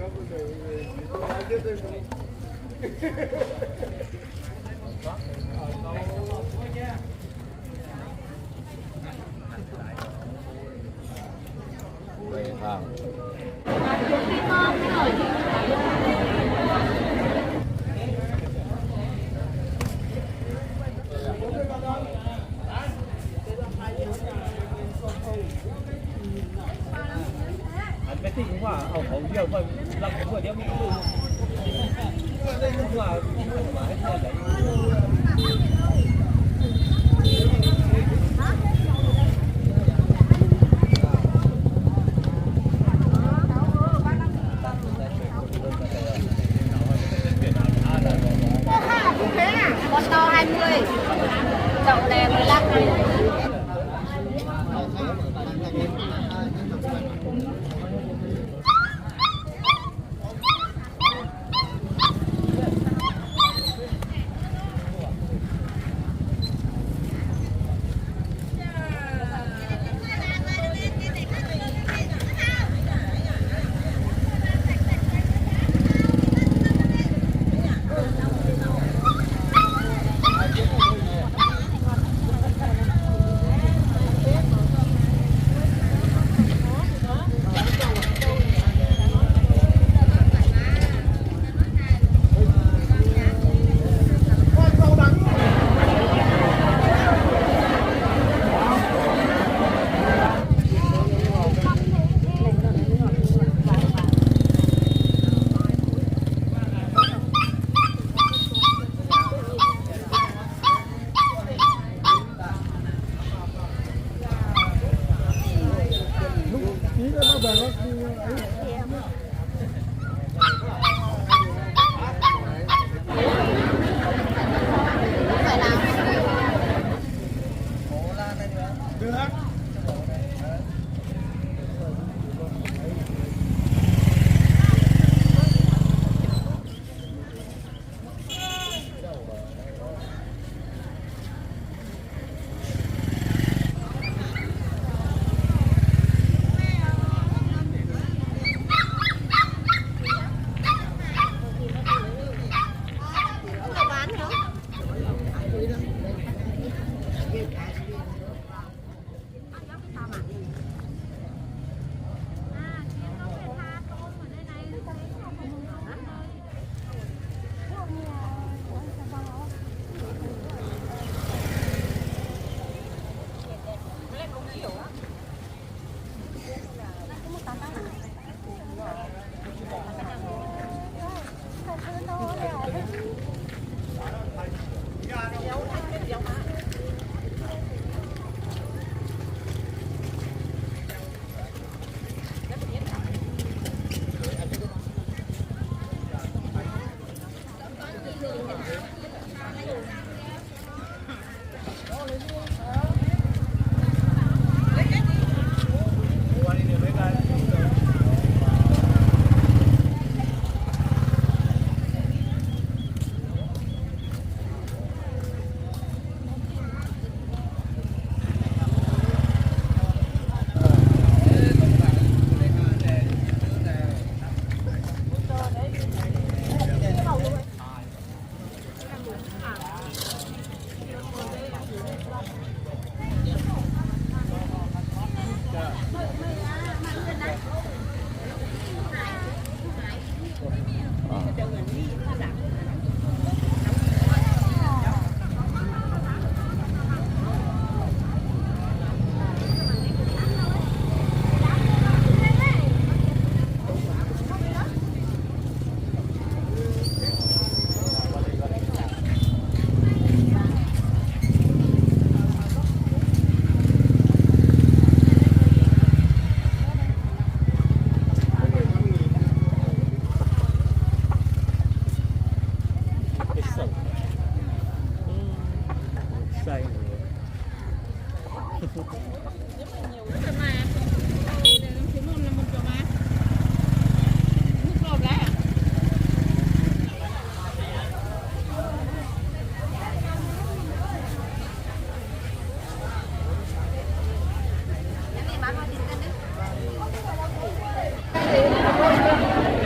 ไปทางไปที่ผมว่าเอาของเที่ยวก็รับผมว่าเดี๋ยวมีลูกได้ลูกว่าหมายเท่าไหร่con to 20 đậu đè 15 เ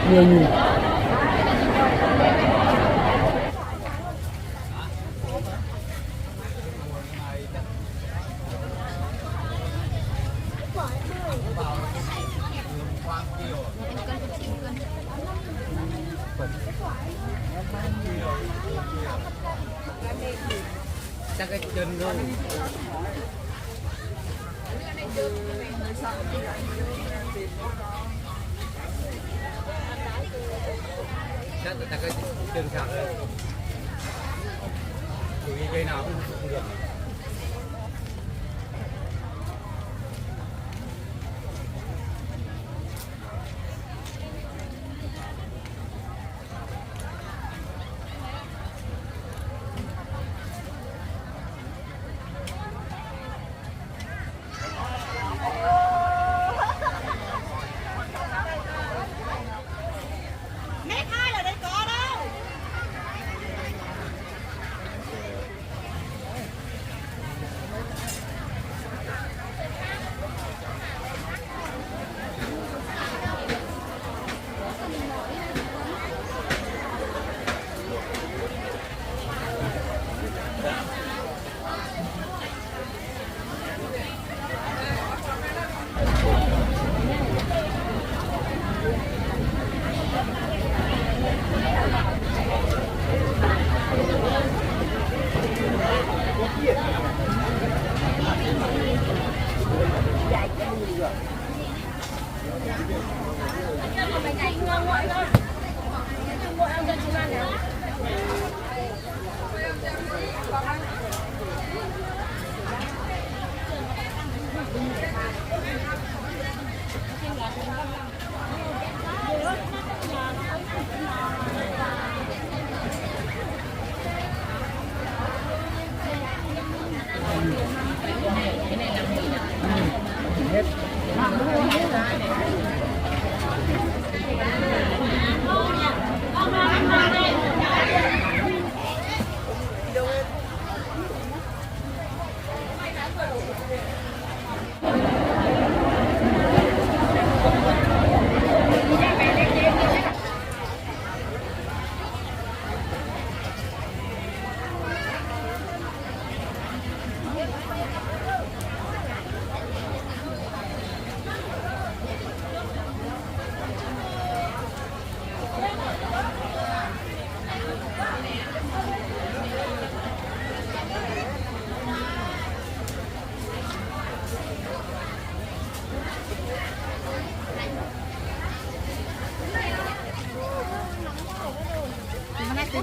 10.000. chắc cái chân luôn chắc là cái chân sạc đây tùy cây nào cũng được.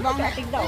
Bông là tính đổ.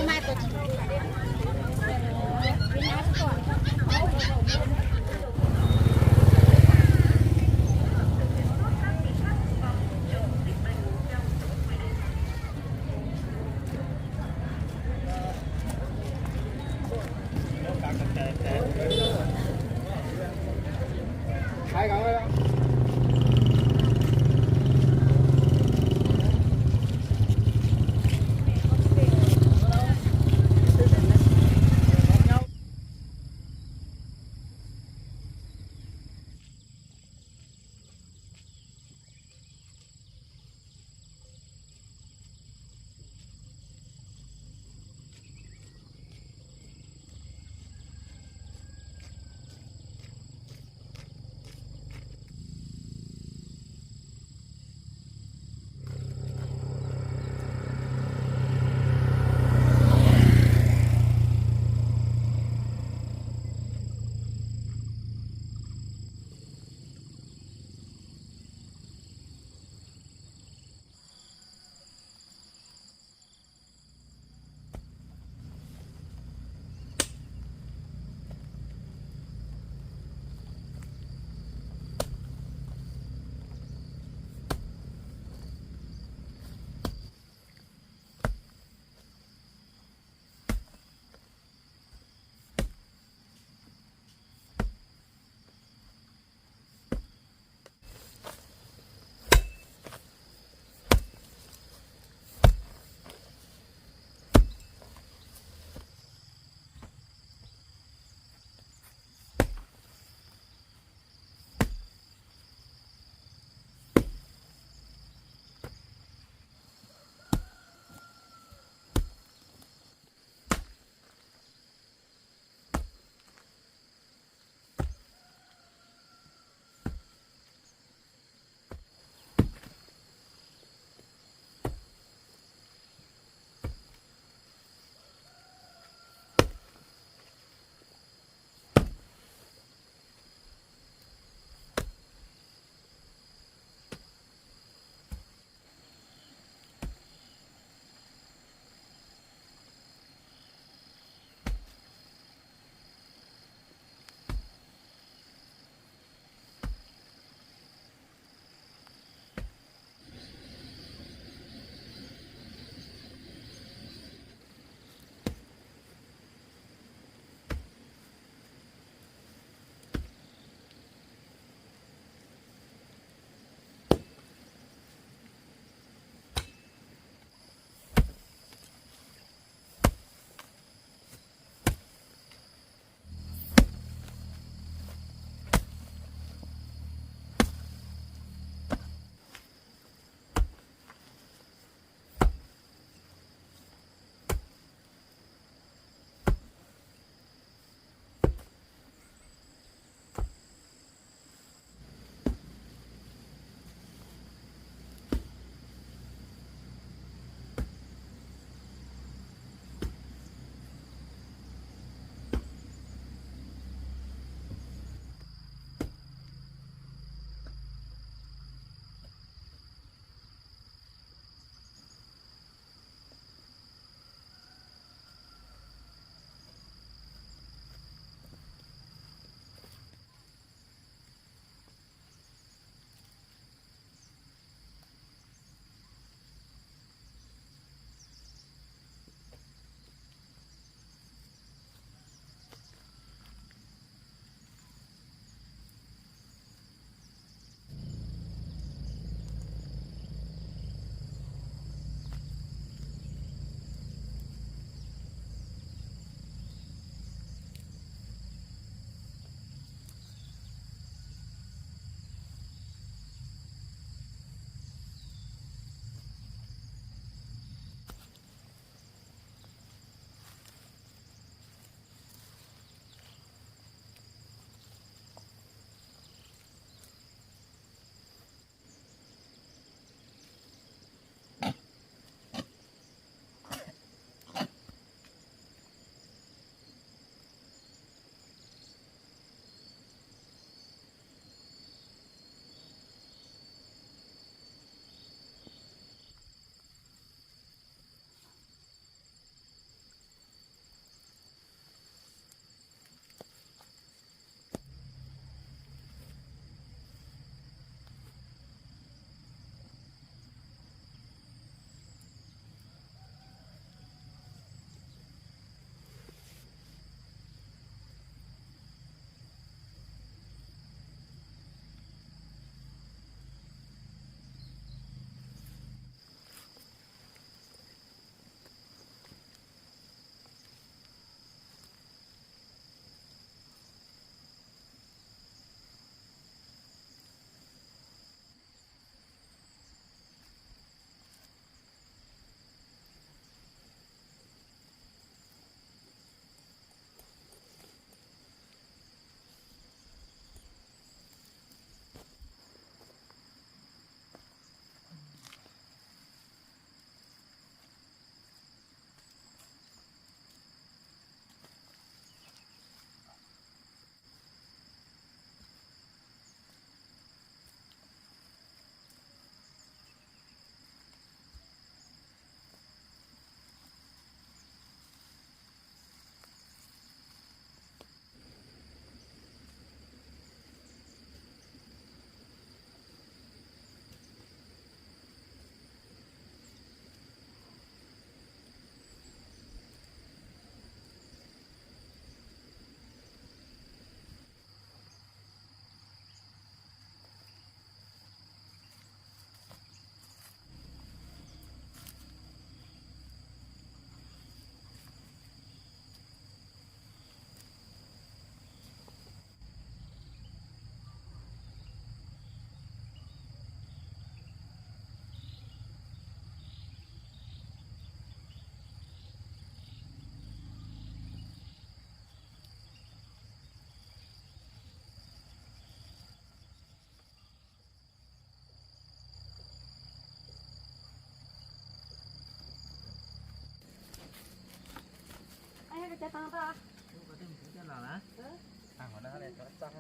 chắc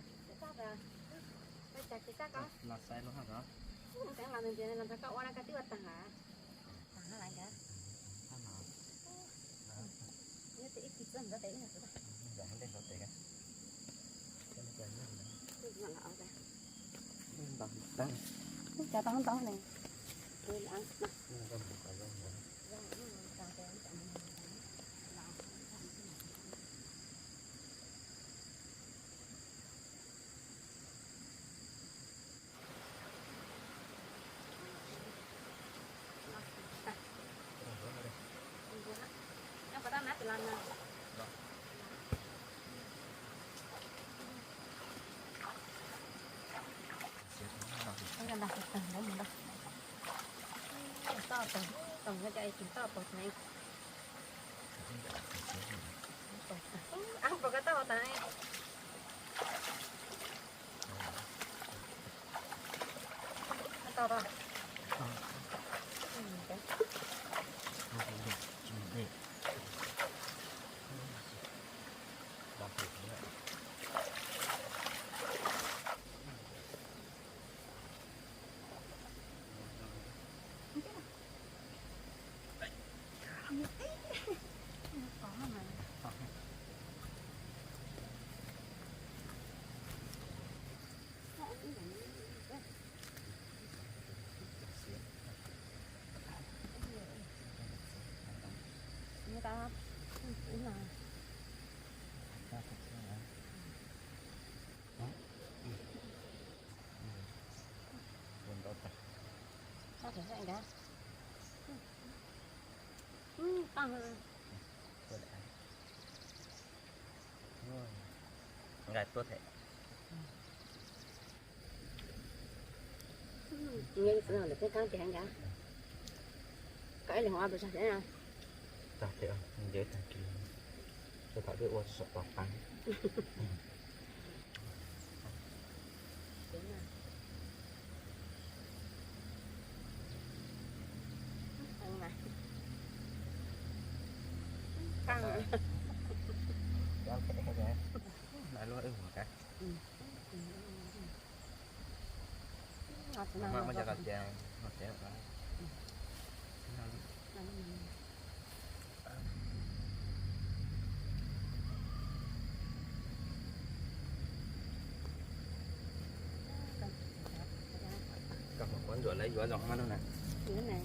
Chắc là bây giờ thì chắc có là sai luôn hả đó không phải làm tiền làm sao cậu qua cái tiêu tầng hả tầng lại cả như thế ít dân ra đấy là sao dạ không đến đó tiền cái này tiền nó là ở đây bằng tăng cho tao tao này tôi ăn nè không phải đâu em có đang nát làm nè cái này đặt tầng đó mình đâu to tầng cái đây chúng to bột này ăn vào cái to này cái to to đọc được nữa có mà người ta cũng là sao thể vậy đó tăng ngày tốt thế nghe cái là cái cán tiền cả cái là hoa bây giờ thế nào tak ada dia tak kira saya tak ada WhatsApp papan căng rồi jangan kayak ya lalu makan mama menjaga dia hotel kan cầm một con rửa lấy rửa giọt ăn luôn này cái này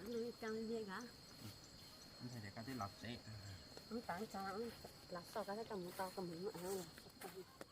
nuôi căng gì cả không thể để cái lọc sẽ không tán cho lát sau cái cầm to cầm mỡ hơn là